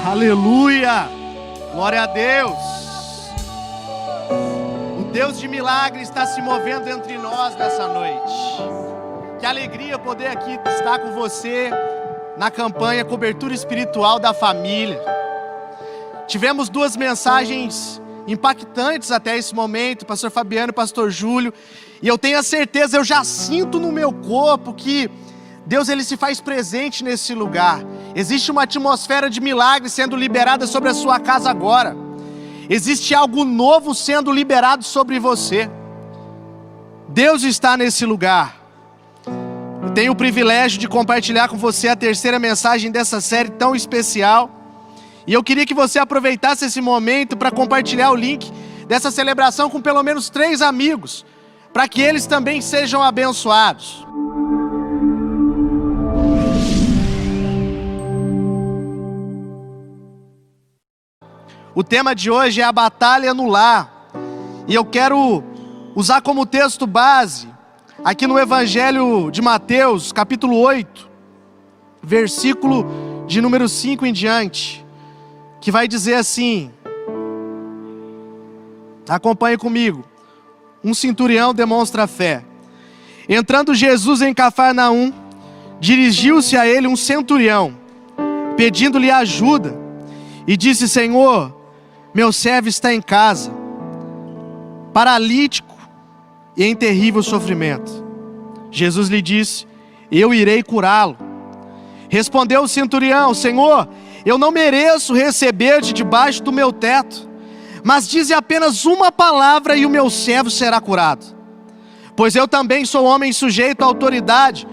Aleluia! Glória a Deus! O Deus de milagre está se movendo entre nós nessa noite. Que alegria poder aqui estar com você na campanha Cobertura Espiritual da Família. Tivemos duas mensagens impactantes até esse momento, pastor Fabiano e pastor Júlio, e eu tenho a certeza, eu já sinto no meu corpo que Deus ele se faz presente nesse lugar. Existe uma atmosfera de milagre sendo liberada sobre a sua casa agora. Existe algo novo sendo liberado sobre você. Deus está nesse lugar. Eu tenho o privilégio de compartilhar com você a terceira mensagem dessa série tão especial. E eu queria que você aproveitasse esse momento para compartilhar o link dessa celebração com pelo menos 3 amigos, para que eles também sejam abençoados. O tema de hoje é a batalha no lar. E eu quero usar como texto base, aqui no Evangelho de Mateus, capítulo 8, versículo de número 5 em diante, que vai dizer assim, acompanhe comigo: um centurião demonstra fé. Entrando Jesus em Cafarnaum, dirigiu-se a ele um centurião, pedindo-lhe ajuda, e disse: Senhor, meu servo está em casa, paralítico e em terrível sofrimento. Jesus lhe disse: eu irei curá-lo. Respondeu o centurião: Senhor, eu não mereço receber-te debaixo do meu teto, mas dize apenas uma palavra e o meu servo será curado. Pois eu também sou homem sujeito à autoridade,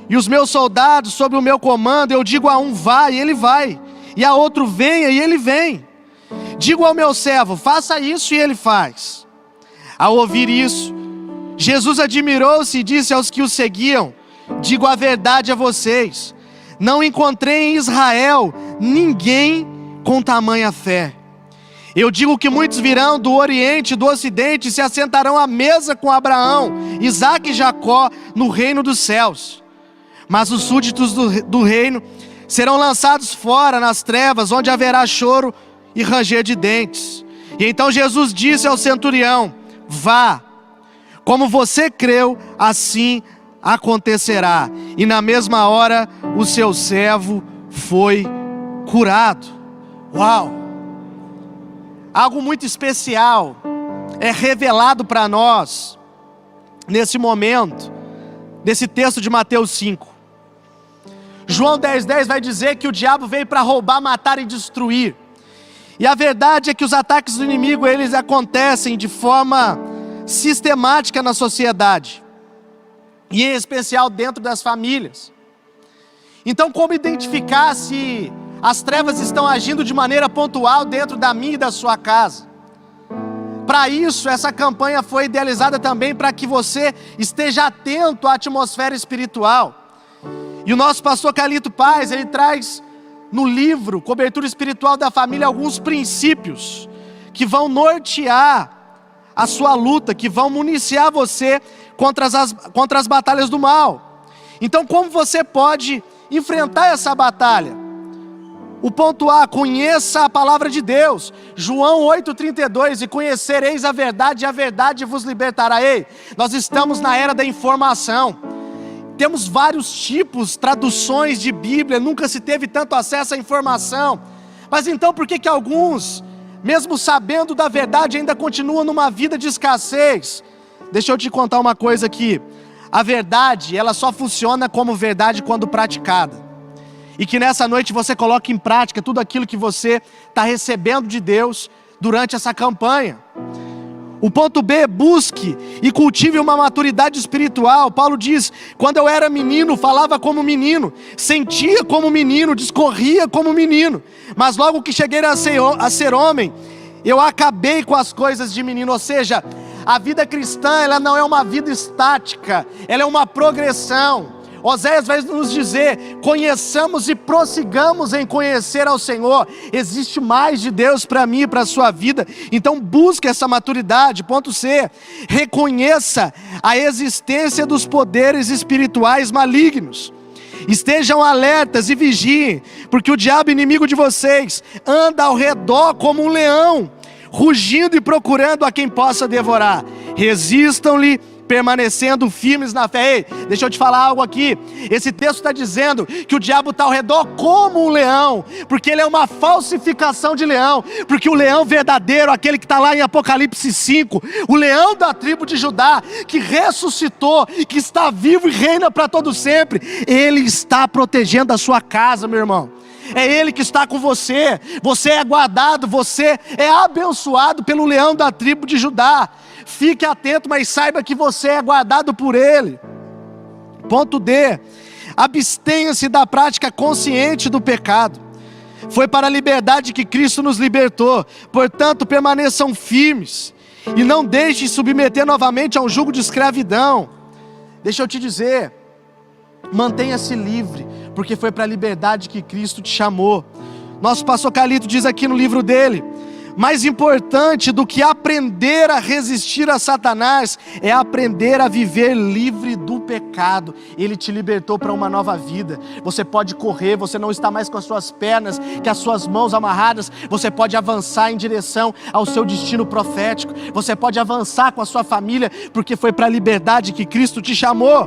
e os meus soldados sob o meu comando, eu digo a um vá e ele vai, e a outro venha e ele vem. Digo ao meu servo, faça isso e ele faz. Ao ouvir isso, Jesus admirou-se e disse aos que o seguiam: digo a verdade a vocês, não encontrei em Israel ninguém com tamanha fé. Eu digo que muitos virão do Oriente e do Ocidente e se assentarão à mesa com Abraão, Isaque e Jacó no reino dos céus. Mas os súditos do reino serão lançados fora nas trevas, onde haverá choro e ranger de dentes. E então Jesus disse ao centurião: vá, como você creu, assim acontecerá. E na mesma hora o seu servo foi curado. Uau! Algo muito especial é revelado para nós nesse momento, desse texto de Mateus 5. João 10:10 vai dizer que o diabo veio para roubar, matar e destruir. E a verdade é que os ataques do inimigo, eles acontecem de forma sistemática na sociedade, e em especial dentro das famílias. Então, como identificar se as trevas estão agindo de maneira pontual dentro da minha e da sua casa? Para isso, essa campanha foi idealizada também para que você esteja atento à atmosfera espiritual. E o nosso pastor Carlito Paz, ele traz no livro Cobertura Espiritual da Família alguns princípios que vão nortear a sua luta, que vão municiar você contra as batalhas do mal. Então, como você pode enfrentar essa batalha? O ponto A: conheça a palavra de Deus. João 8:32, e conhecereis a verdade vos libertará. Ei, nós estamos na era da informação. Temos vários tipos, traduções de Bíblia, nunca se teve tanto acesso à informação. Mas então por que alguns, mesmo sabendo da verdade, ainda continuam numa vida de escassez? Deixa eu te contar uma coisa aqui. A verdade, ela só funciona como verdade quando praticada. E que nessa noite você coloque em prática tudo aquilo que você está recebendo de Deus durante essa campanha. O ponto B: busque e cultive uma maturidade espiritual. Paulo diz: quando eu era menino, falava como menino, sentia como menino, discorria como menino, mas logo que cheguei a ser homem, eu acabei com as coisas de menino. Ou seja, a vida cristã, ela não é uma vida estática, ela é uma progressão. Oséias vai nos dizer: conheçamos e prossigamos em conhecer ao Senhor. Existe mais de Deus para mim e para a sua vida. Então busque essa maturidade. Ponto C: reconheça a existência dos poderes espirituais malignos. Estejam alertas e vigiem, porque o diabo inimigo de vocês anda ao redor como um leão, rugindo e procurando a quem possa devorar. Resistam-lhe, permanecendo firmes na fé. Ei, deixa eu te falar algo aqui. Esse texto está dizendo que o diabo está ao redor como um leão, porque ele é uma falsificação de leão, porque o leão verdadeiro, aquele que está lá em Apocalipse 5, o leão da tribo de Judá, que ressuscitou, que está vivo e reina para todo sempre, ele está protegendo a sua casa, meu irmão. É Ele que está com você. Você é guardado, você é abençoado pelo leão da tribo de Judá. Fique atento, mas saiba que você é guardado por Ele. Ponto D. Abstenha-se da prática consciente do pecado. Foi para a liberdade que Cristo nos libertou. Portanto, permaneçam firmes e não deixem submeter novamente a um jugo de escravidão. Deixa eu te dizer, mantenha-se livre, porque foi para a liberdade que Cristo te chamou. Nosso pastor Carlito diz aqui no livro dele: mais importante do que aprender a resistir a Satanás é aprender a viver livre do pecado. Ele te libertou para uma nova vida. Você pode correr, você não está mais com as suas pernas, com as suas mãos amarradas. Você pode avançar em direção ao seu destino profético. Você pode avançar com a sua família, porque foi para a liberdade que Cristo te chamou.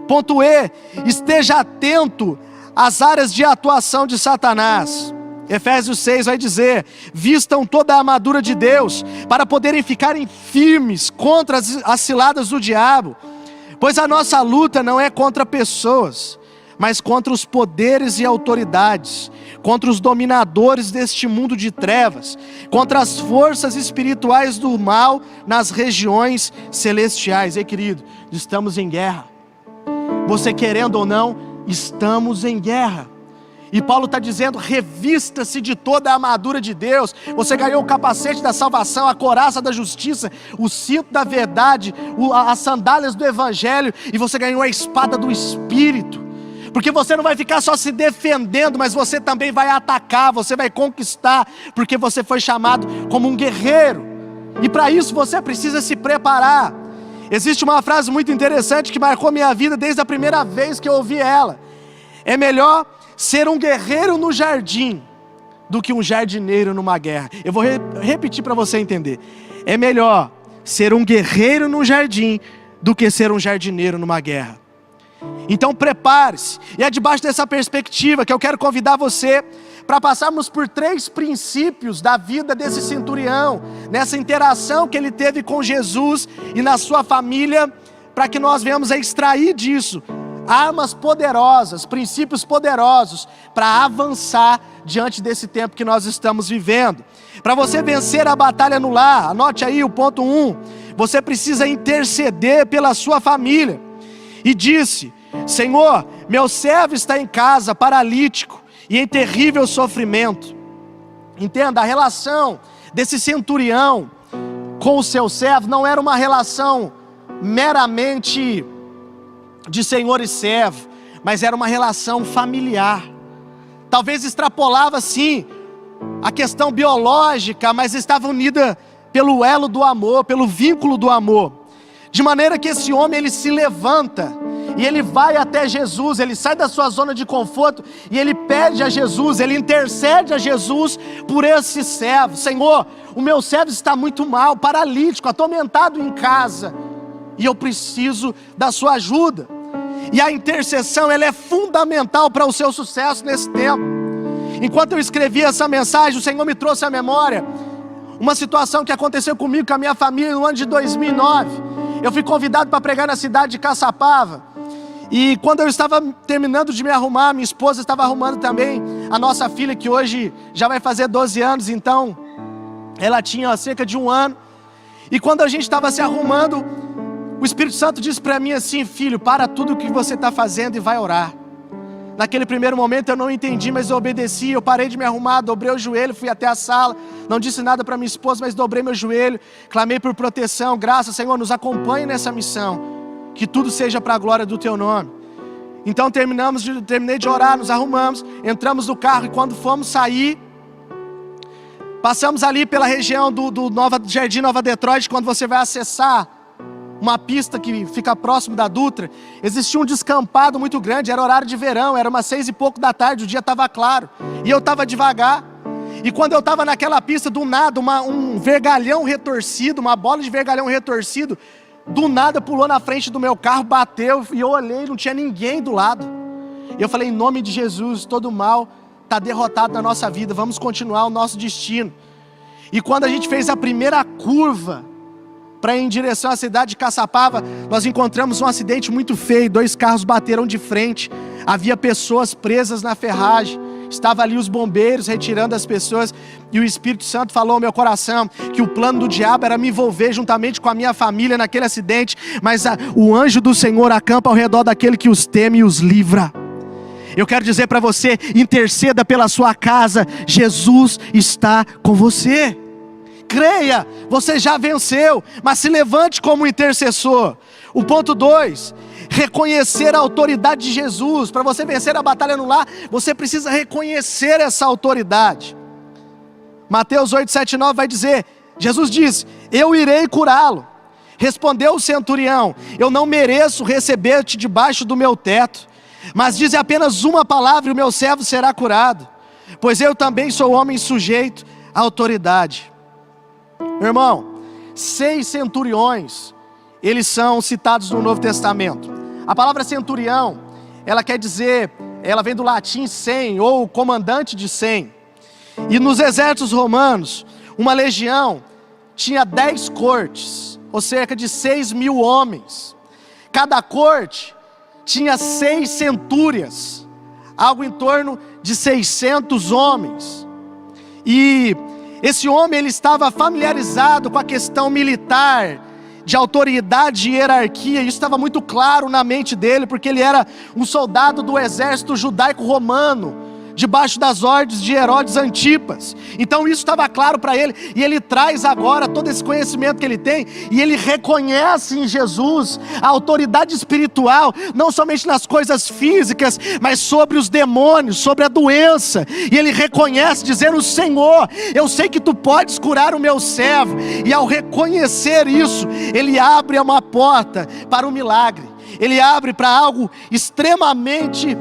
Ponto E, esteja atento às áreas de atuação de Satanás. Efésios 6 vai dizer: vistam toda a armadura de Deus, para poderem ficarem firmes contra as ciladas do diabo. Pois a nossa luta não é contra pessoas, mas contra os poderes e autoridades, contra os dominadores deste mundo de trevas, contra as forças espirituais do mal nas regiões celestiais. Ei, querido, estamos em guerra. Você querendo ou não, estamos em guerra. E Paulo está dizendo: revista-se de toda a armadura de Deus. Você ganhou o capacete da salvação, a couraça da justiça, o cinto da verdade, as sandálias do evangelho, e você ganhou a espada do Espírito. Porque você não vai ficar só se defendendo, mas você também vai atacar, você vai conquistar, porque você foi chamado como um guerreiro. E para isso você precisa se preparar. Existe uma frase muito interessante que marcou minha vida desde a primeira vez que eu ouvi ela: é melhor ser um guerreiro no jardim do que um jardineiro numa guerra. Eu vou repetir para você entender. É melhor ser um guerreiro no jardim do que ser um jardineiro numa guerra. Então prepare-se. E é debaixo dessa perspectiva que eu quero convidar você para passarmos por 3 princípios da vida desse centurião, nessa interação que ele teve com Jesus e na sua família, para que nós venhamos a extrair disso armas poderosas, princípios poderosos, para avançar diante desse tempo que nós estamos vivendo. Para você vencer a batalha no lar, anote aí o ponto 1, você precisa interceder pela sua família. E disse: Senhor, meu servo está em casa, paralítico e em terrível sofrimento. Entenda, a relação desse centurião com o seu servo não era uma relação meramente de senhor e servo, mas era uma relação familiar. Talvez extrapolava sim a questão biológica, mas estava unida pelo elo do amor, pelo vínculo do amor. De maneira que esse homem, ele se levanta e ele vai até Jesus, ele sai da sua zona de conforto e ele pede a Jesus, ele intercede a Jesus por esse servo. Senhor, o meu servo está muito mal, paralítico, atormentado em casa, e eu preciso da sua ajuda. E a intercessão, ela é fundamental para o seu sucesso nesse tempo. Enquanto eu escrevia essa mensagem, o Senhor me trouxe à memória uma situação que aconteceu comigo, com a minha família, no ano de 2009. Eu fui convidado para pregar na cidade de Caçapava. E quando eu estava terminando de me arrumar, minha esposa estava arrumando também a nossa filha, que hoje já vai fazer 12 anos, então ela tinha cerca de 1 ano. E quando a gente estava se arrumando, o Espírito Santo disse para mim assim: filho, para tudo o que você está fazendo e vai orar. Naquele primeiro momento eu não entendi, mas eu obedeci. Eu parei de me arrumar, dobrei o joelho, fui até a sala, não disse nada para minha esposa, mas dobrei meu joelho, clamei por proteção. Graças, Senhor, nos acompanhe nessa missão, que tudo seja para a glória do Teu nome. Então terminei de orar, nos arrumamos, entramos no carro, e quando fomos sair, passamos ali pela região do Jardim Nova Detroit. Quando você vai acessar uma pista que fica próximo da Dutra, existia um descampado muito grande, era horário de verão, era umas 6 e pouco da tarde, o dia estava claro, e eu estava devagar, e quando eu estava naquela pista, do nada, um vergalhão retorcido, uma bola de vergalhão retorcido, do nada pulou na frente do meu carro, bateu, e eu olhei, não tinha ninguém do lado, e eu falei, em nome de Jesus, todo mal está derrotado na nossa vida, vamos continuar o nosso destino. E quando a gente fez a primeira curva, para ir em direção à cidade de Caçapava, nós encontramos um acidente muito feio, 2 carros bateram de frente, havia pessoas presas na ferragem, estava ali os bombeiros retirando as pessoas, e o Espírito Santo falou ao meu coração, que o plano do diabo era me envolver juntamente com a minha família naquele acidente, mas o anjo do Senhor acampa ao redor daquele que os teme e os livra. Eu quero dizer para você, interceda pela sua casa, Jesus está com você. Creia, você já venceu, mas se levante como intercessor. O ponto 2, reconhecer a autoridade de Jesus. Para você vencer a batalha no lar, você precisa reconhecer essa autoridade. Mateus 8, 7 e 9 vai dizer, Jesus diz, eu irei curá-lo. Respondeu o centurião, eu não mereço receber-te debaixo do meu teto, mas dize apenas uma palavra e o meu servo será curado, pois eu também sou homem sujeito à autoridade. Meu irmão, 6 centuriões, eles são citados no Novo Testamento. A palavra centurião, ela quer dizer, ela vem do latim 100, ou comandante de 100. E nos exércitos romanos, uma legião tinha 10 cortes, ou cerca de 6.000 homens. Cada corte tinha 6 centúrias, algo em torno de 600 homens. E esse homem, ele estava familiarizado com a questão militar, de autoridade e hierarquia, isso estava muito claro na mente dele, porque ele era um soldado do exército judaico-romano, debaixo das ordens de Herodes Antipas. Então isso estava claro para ele, e ele traz agora todo esse conhecimento que ele tem, e ele reconhece em Jesus a autoridade espiritual, não somente nas coisas físicas, mas sobre os demônios, sobre a doença, e ele reconhece, dizendo, Senhor, eu sei que tu podes curar o meu servo, e ao reconhecer isso, ele abre uma porta para o milagre. Ele abre para algo extremamente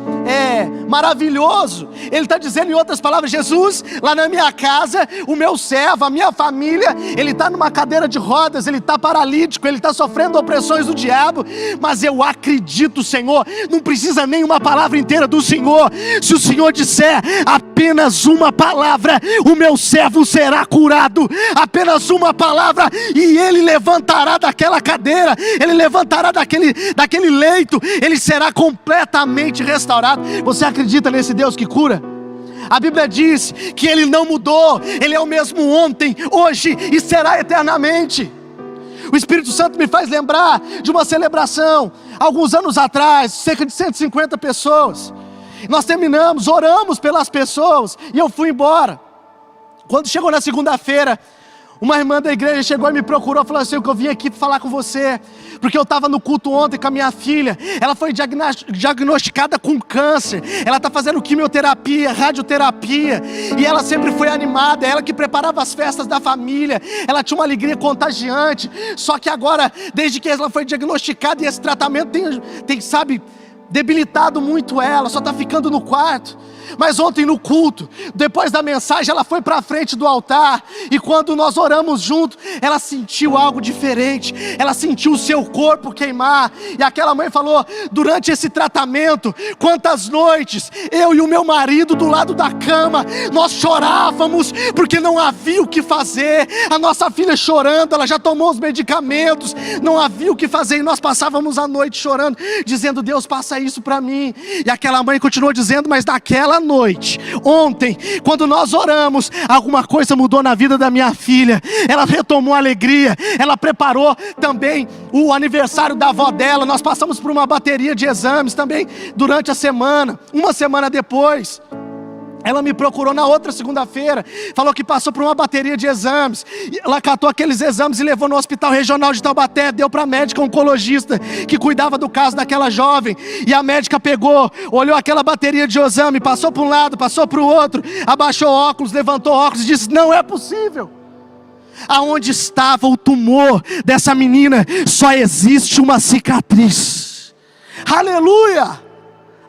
maravilhoso. Ele está dizendo em outras palavras, Jesus, lá na minha casa, o meu servo, a minha família, ele está numa cadeira de rodas, ele está paralítico, ele está sofrendo opressões do diabo, mas eu acredito, Senhor, não precisa nem uma palavra inteira do Senhor, se o Senhor disser apenas uma palavra, o meu servo será curado, apenas uma palavra, e ele levantará daquela cadeira, ele levantará daquele leito, ele será completamente restaurado. Você acredita nesse Deus que cura? A Bíblia diz que ele não mudou, ele é o mesmo ontem, hoje e será eternamente. O Espírito Santo me faz lembrar de uma celebração, alguns anos atrás, cerca de 150 pessoas. Nós terminamos, oramos pelas pessoas e eu fui embora. Quando chegou na segunda-feira, uma irmã da igreja chegou e me procurou, falou assim, que eu vim aqui falar com você, porque eu estava no culto ontem com a minha filha, ela foi diagnosticada com câncer, ela está fazendo quimioterapia, radioterapia, e ela sempre foi animada, ela que preparava as festas da família, ela tinha uma alegria contagiante, só que agora, desde que ela foi diagnosticada, e esse tratamento tem sabe, debilitado muito ela, só está ficando no quarto. Mas ontem no culto, depois da mensagem, ela foi para a frente do altar, e quando nós oramos junto, ela sentiu algo diferente, ela sentiu o seu corpo queimar, e aquela mãe falou, durante esse tratamento, quantas noites, eu e o meu marido do lado da cama, nós chorávamos, porque não havia o que fazer, a nossa filha chorando, ela já tomou os medicamentos, não havia o que fazer, e nós passávamos a noite chorando, dizendo, Deus, passa isso para mim, e aquela mãe continuou dizendo, mas naquela noite, ontem, quando nós oramos, alguma coisa mudou na vida da minha filha, ela retomou a alegria, ela preparou também o aniversário da avó dela, nós passamos por uma bateria de exames também, durante a semana, uma semana depois, ela me procurou na outra segunda-feira, falou que passou por uma bateria de exames, ela catou aqueles exames e levou no hospital regional de Taubaté, deu para a médica oncologista, que cuidava do caso daquela jovem, e a médica pegou, olhou aquela bateria de exame, passou para um lado, passou para o outro, abaixou o óculos, levantou o óculos e disse, não é possível, aonde estava o tumor dessa menina, só existe uma cicatriz. Aleluia!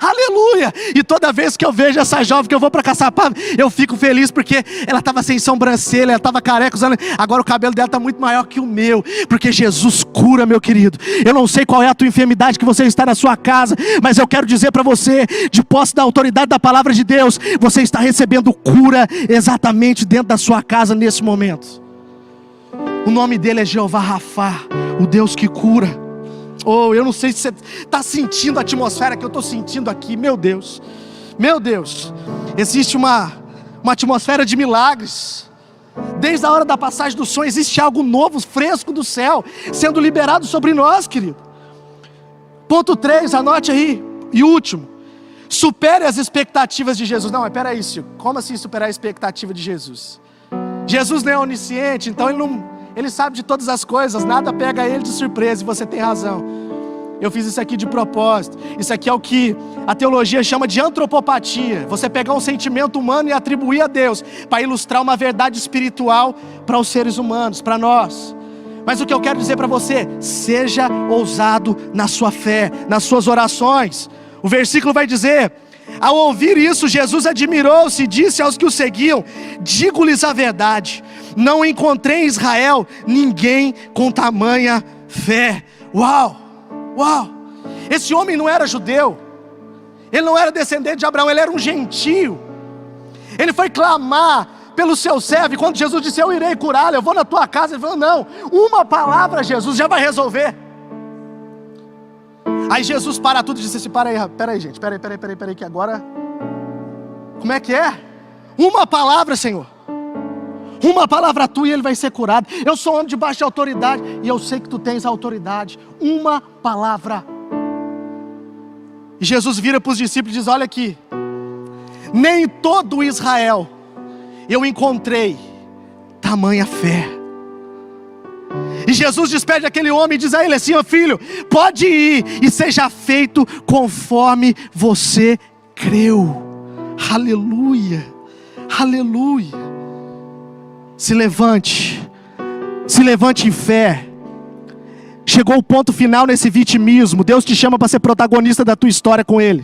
Aleluia! E toda vez que eu vejo essa jovem que eu vou para Caçapava, eu fico feliz porque ela estava sem sobrancelha, ela estava careca, agora o cabelo dela está muito maior que o meu, porque Jesus cura, meu querido. Eu não sei qual é a tua enfermidade que você está na sua casa, mas eu quero dizer para você, de posse da autoridade da palavra de Deus, você está recebendo cura exatamente dentro da sua casa nesse momento. O nome dele é Jeová Rafá, o Deus que cura. Oh, eu não sei se você está sentindo a atmosfera que eu estou sentindo aqui. Meu Deus, existe uma atmosfera de milagres. Desde a hora da passagem do som, existe algo novo, fresco do céu, sendo liberado sobre nós, querido. Ponto 3, anote aí. E último, supere as expectativas de Jesus. Não, mas peraí, Silvio, como assim superar a expectativa de Jesus? Jesus não é onisciente, então Ele sabe de todas as coisas, nada pega ele de surpresa, e você tem razão. Eu fiz isso aqui de propósito. Isso aqui é o que a teologia chama de antropopatia. Você pegar um sentimento humano e atribuir a Deus, para ilustrar uma verdade espiritual para os seres humanos, para nós. Mas o que eu quero dizer para você, seja ousado na sua fé, nas suas orações. O versículo vai dizer: ao ouvir isso, Jesus admirou-se e disse aos que o seguiam: digo-lhes a verdade, não encontrei em Israel ninguém com tamanha fé. Uau, uau, esse homem não era judeu, ele não era descendente de Abraão, ele era um gentio. Ele foi clamar pelo seu servo, e quando Jesus disse: eu irei curá-lo, eu vou na tua casa, ele falou: não, uma palavra, Jesus, já vai resolver. Aí Jesus para tudo e disse assim: peraí gente, peraí, que agora, como é que é? Uma palavra, Senhor, uma palavra tua e ele vai ser curado. Eu sou homem debaixo de autoridade, e eu sei que tu tens autoridade. Uma palavra. E Jesus vira para os discípulos e diz: olha aqui, nem todo Israel eu encontrei tamanha fé. E Jesus despede aquele homem e diz a ele assim: ó filho, pode ir e seja feito conforme você creu. Aleluia, aleluia. Se levante em fé. Chegou o ponto final nesse vitimismo. Deus te chama para ser protagonista da tua história com Ele.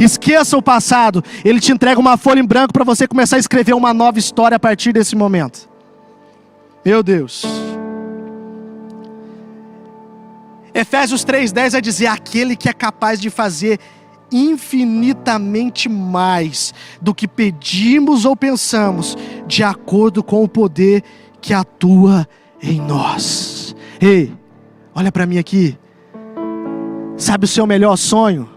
Esqueça o passado. Ele te entrega uma folha em branco para você começar a escrever uma nova história a partir desse momento. Meu Deus. Efésios 3:10 vai dizer: aquele que é capaz de fazer infinitamente mais do que pedimos ou pensamos, de acordo com o poder que atua em nós. Ei, olha para mim aqui. Sabe o seu melhor sonho?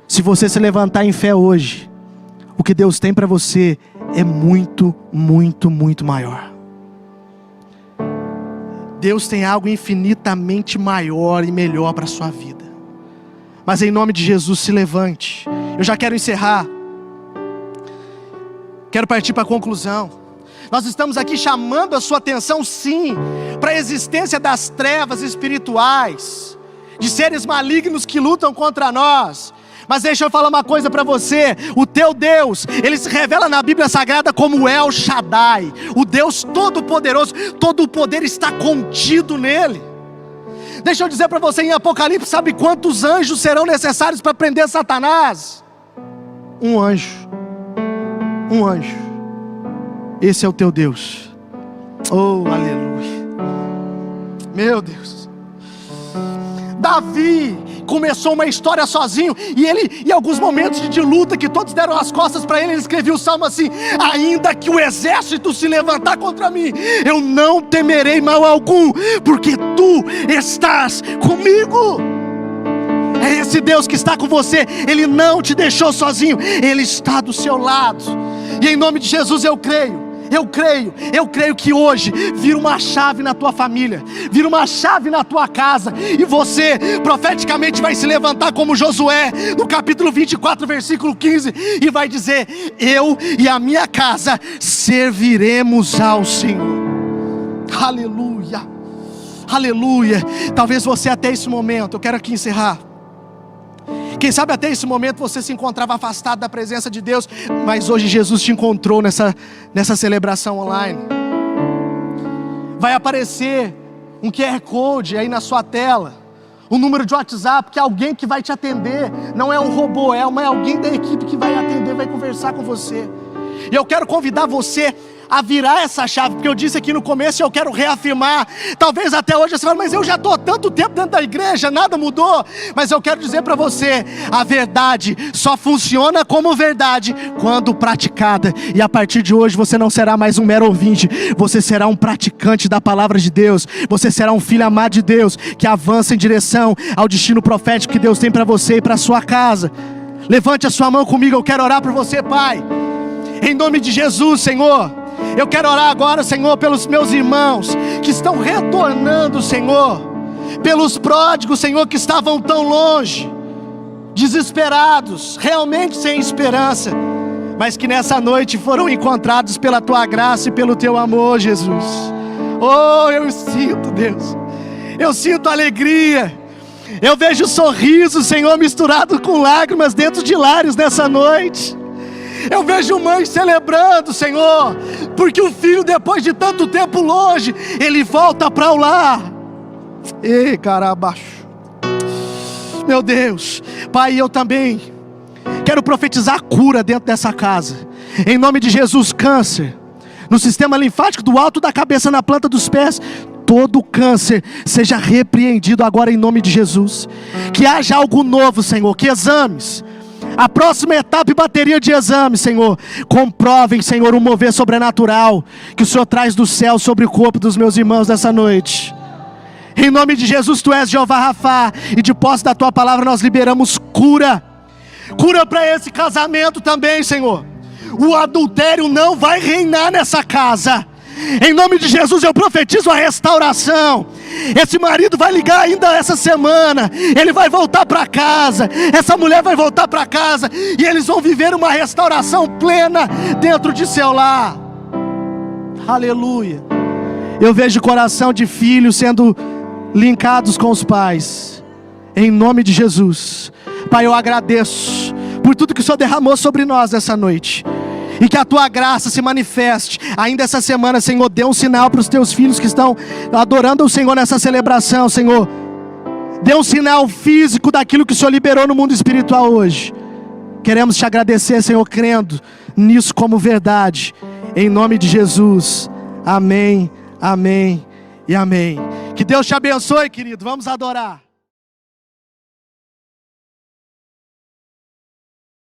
Se você se levantar em fé hoje, o que Deus tem para você é muito, muito, muito maior. Deus tem algo infinitamente maior e melhor para a sua vida. Mas em nome de Jesus, se levante. Eu já quero encerrar. Quero partir para a conclusão. Nós estamos aqui chamando a sua atenção, sim, para a existência das trevas espirituais, de seres malignos que lutam contra nós. Mas deixa eu falar uma coisa para você: o teu Deus, Ele se revela na Bíblia Sagrada como El Shaddai, o Deus Todo-Poderoso. Todo o poder está contido nele. Deixa eu dizer para você, em Apocalipse, sabe quantos anjos serão necessários para prender Satanás? Um anjo. Um anjo. Esse é o teu Deus. Oh, aleluia. Meu Deus. Davi começou uma história sozinho, e ele, em alguns momentos de luta, que todos deram as costas para ele, ele escreveu o salmo assim: ainda que o exército se levantar contra mim, eu não temerei mal algum, porque tu estás comigo. É esse Deus que está com você. Ele não te deixou sozinho, Ele está do seu lado. E em nome de Jesus eu creio que hoje vira uma chave na tua família, vira uma chave na tua casa, e você profeticamente vai se levantar como Josué, no capítulo 24, versículo 15, e vai dizer: eu e a minha casa serviremos ao Senhor. Aleluia, aleluia. Talvez você até esse momento, eu quero aqui encerrar, quem sabe até esse momento você se encontrava afastado da presença de Deus, mas hoje Jesus te encontrou nessa celebração online. vai aparecer um QR Code aí na sua tela, um número de WhatsApp, que é alguém que vai te atender, não é um robô, é alguém da equipe que vai atender, vai conversar com você. E eu quero convidar você a virar essa chave, porque eu disse aqui no começo e eu quero reafirmar. Talvez até hoje você fale, mas eu já estou há tanto tempo dentro da igreja, nada mudou. Mas eu quero dizer para você, a verdade só funciona como verdade quando praticada. E a partir de hoje você não será mais um mero ouvinte, você será um praticante da palavra de Deus. Você será um filho amado de Deus, que avança em direção ao destino profético que Deus tem para você e para sua casa. Levante a sua mão comigo, eu quero orar por você, Pai. Em nome de Jesus, Senhor. Eu quero orar agora, Senhor, pelos meus irmãos que estão retornando, Senhor. Pelos pródigos, Senhor, que estavam tão longe, desesperados, realmente sem esperança, mas que nessa noite foram encontrados pela Tua graça e pelo Teu amor, Jesus. Oh, eu sinto, Deus, eu sinto alegria. Eu vejo sorriso, Senhor, misturado com lágrimas dentro de lares nessa noite. Eu vejo mães celebrando, Senhor, porque o filho, depois de tanto tempo longe, ele volta para o lar. Ei, carabaixo. Meu Deus, Pai, eu também quero profetizar cura dentro dessa casa. Em nome de Jesus, câncer no sistema linfático, do alto da cabeça, na planta dos pés, todo câncer seja repreendido agora em nome de Jesus. Que haja algo novo, Senhor, que exames, a próxima etapa e bateria de exames, Senhor, comprovem, Senhor, um mover sobrenatural que o Senhor traz do céu sobre o corpo dos meus irmãos nessa noite. Em nome de Jesus, Tu és Jeová Rafá, e de posse da Tua palavra nós liberamos cura. Cura para esse casamento também, Senhor. O adultério não vai reinar nessa casa. Em nome de Jesus eu profetizo a restauração. Esse marido vai ligar ainda essa semana, ele vai voltar para casa, essa mulher vai voltar para casa, e eles vão viver uma restauração plena dentro de seu lar. Aleluia. Eu vejo o coração de filhos sendo linkados com os pais, em nome de Jesus. Pai, eu agradeço por tudo que o Senhor derramou sobre nós essa noite, e que a Tua graça se manifeste ainda essa semana, Senhor. Dê um sinal para os Teus filhos que estão adorando o Senhor nessa celebração, Senhor. Dê um sinal físico daquilo que o Senhor liberou no mundo espiritual hoje. Queremos Te agradecer, Senhor, crendo nisso como verdade, em nome de Jesus. Amém, amém e amém. Que Deus te abençoe, querido. Vamos adorar.